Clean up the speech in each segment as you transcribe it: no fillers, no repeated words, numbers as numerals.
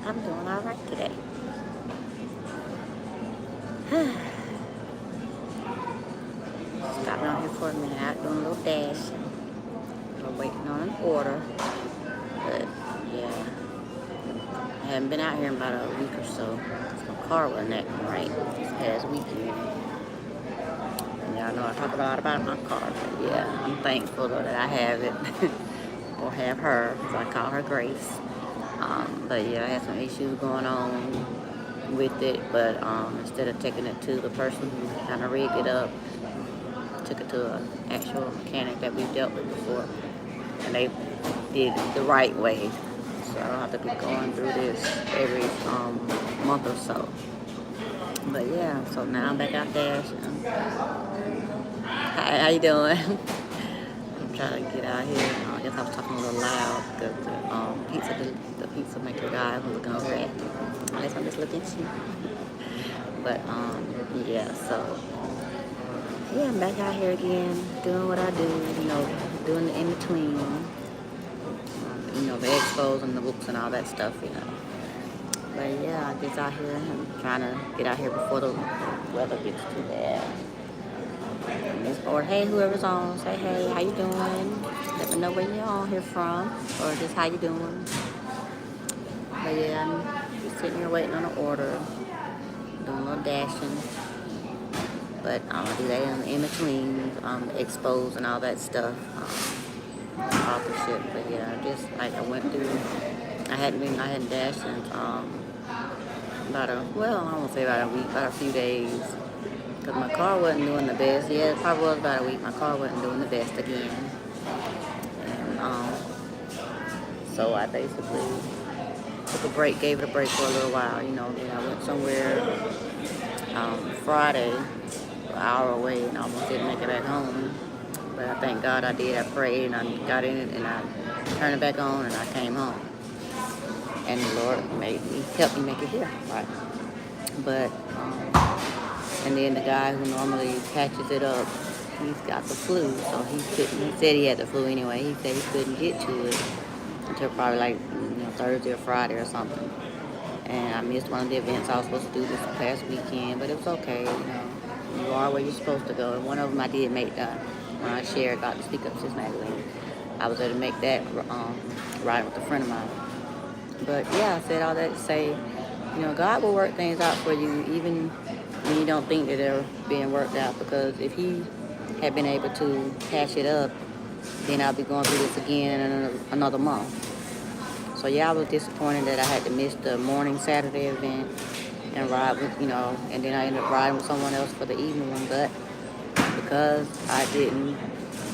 I'm doing all right today. Stopping out here for a minute, out doing a little dash. We're waiting on an order. But yeah, I haven't been out here in about a week or so. My car wasn't acting right this past weekend. And y'all know I talk a lot about my car. But yeah, I'm thankful though that I have it. Or have her, because I call her Grace. But yeah, I had some issues going on with it. But instead of taking it to the person who kind of rigged it up, took it to an actual mechanic that we've dealt with before, and they did it the right way. So I don't have to be going through this every month or so. But yeah, so now I'm back out there. Hi, how you doing? I'm trying to get out here. I guess I was talking a little loud because the pizza maker guy was looking over at me. I guess I'm just looking at you. But yeah, so yeah, I'm back out here again, doing what I do, doing the in-between, the expos and the books and all that stuff. But yeah, I just out here and trying to get out here before the weather gets too bad. Or hey, whoever's on, say hey, how you doing? Let me know where you're on here from, or just how you doing. But yeah, I'm just sitting here waiting on an order, doing a little dashing. But I'm gonna do that in between the expos and all that stuff, authorship. But yeah, just like I hadn't dashed since I won't say about a week, about a few days. Because my car wasn't doing the best. Yeah, it probably was about a week. My car wasn't doing the best again. And so I basically gave it a break for a little while. Then I went somewhere Friday, an hour away, and almost didn't make it back home. But I thank God I did. I prayed and I got in it and I turned it back on and I came home. And the Lord helped me make it here, right? But and then the guy who normally patches it up, he's got the flu, so he said he had the flu anyway. He said he couldn't get to it until probably like Thursday or Friday or something. And I missed one of the events I was supposed to do this past weekend, but it was okay. You are where you're supposed to go. And one of them I did make when I shared about the Speak Up Sis magazine. I was able to make that riding with a friend of mine. But yeah, I said all that to say, God will work things out for you even when you don't think that they're being worked out. Because if He had been able to patch it up, then I'll be going through this again in another month. So yeah, I was disappointed that I had to miss the morning Saturday event and ride with, and then I ended up riding with someone else for the evening one. But because I didn't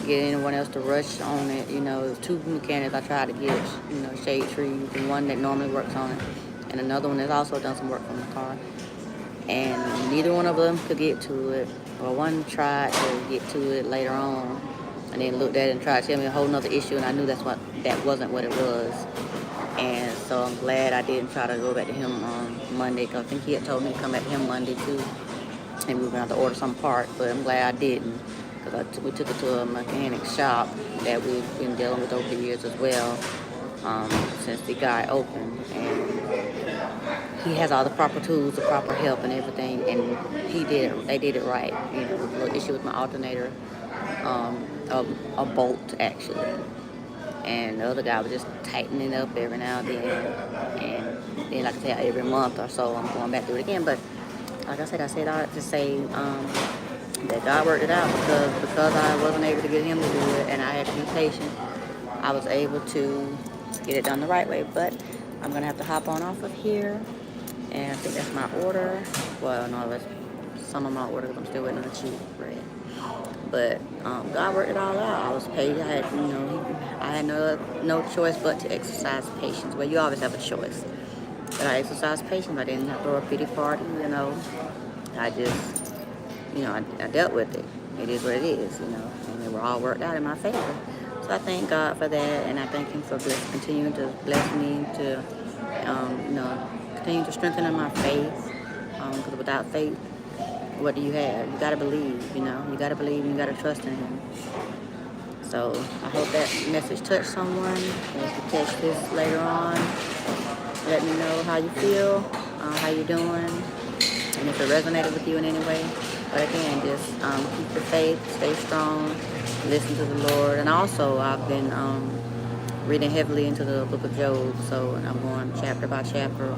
get anyone else to rush on it, it was two mechanics I tried to get, Shade Tree, the one that normally works on it, and another one that's also done some work on the car. And neither one of them could get to it. Well, one tried to get to it later on, and then looked at it and tried to tell me a whole nother issue, and I knew that wasn't what it was. And so I'm glad I didn't try to go back to him on Monday, because I think he had told me to come back to him Monday too, and we were going to have to order some part, but I'm glad I didn't, because we took it to a mechanic shop that we've been dealing with over the years as well, since the guy opened, and he has all the proper tools, the proper help and everything, and they did it right. The little issue with my alternator, a bolt actually. And the other guy was just tightening it up every now and then. And then, like I said, every month or so, I'm going back through it again. But like I said all that to say that God worked it out, because I wasn't able to get him to do it, and I had to be patient. I was able to get it done the right way. But I'm going to have to hop on off of here. And I think that's my order. Well, no, that's some of my order, because I'm still waiting on the cheese bread. But God worked it all out. I was paid. I had no choice but to exercise patience. Well, you always have a choice. But I exercised patience. I didn't throw a pity party, I just, I dealt with it. It is what it is, and they were all worked out in my favor. So I thank God for that, and I thank Him for continuing to bless me to, continue to strengthen my faith. Because without faith, what do you have? You gotta believe, you gotta believe and you gotta trust in Him. So I hope that message touched someone. If you catch this later on, Let me know how you feel, how you doing, and if it resonated with you in any way. But again, just keep your faith, stay strong, listen to the Lord. And also, I've been reading heavily into the book of Job, so and I'm going chapter by chapter,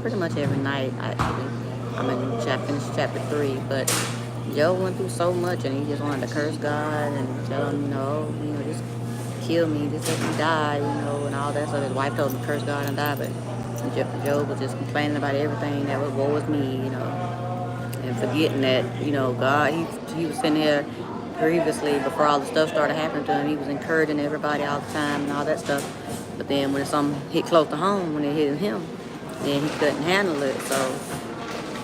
pretty much every night. Actually, I'm in finished chapter 3, but Job went through so much, and he just wanted to curse God and tell him, just kill me, just let me die, and all that. So his wife told him to curse God and die, but Job was just complaining about everything that was woe was me, and forgetting that, God, he was sitting here previously before all the stuff started happening to him. He was encouraging everybody all the time and all that stuff. But then when something hit close to home, when it hit him, then he couldn't handle it. So,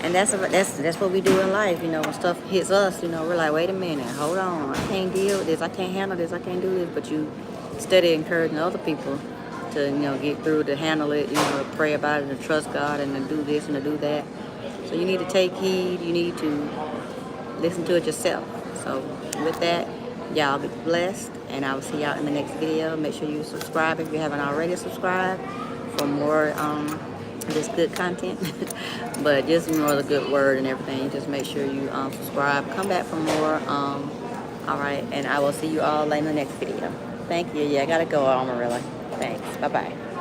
and that's what we do in life, when stuff hits us, we're like, wait a minute, hold on, I can't deal with this, I can't handle this, I can't do this. But you steady encouraging other people to, get through, to handle it, to pray about it, to trust God, and to do this and to do that. So you need to take heed. You need to listen to it yourself. So with that, y'all be blessed, and I will see y'all in the next video. Make sure you subscribe if you haven't already subscribed for more just good content. But just more the good word and everything. Just make sure you subscribe. Come back for more. All right, and I will see you all in the next video. Thank you. Yeah, I gotta go, Amarilla. Thanks. Bye bye.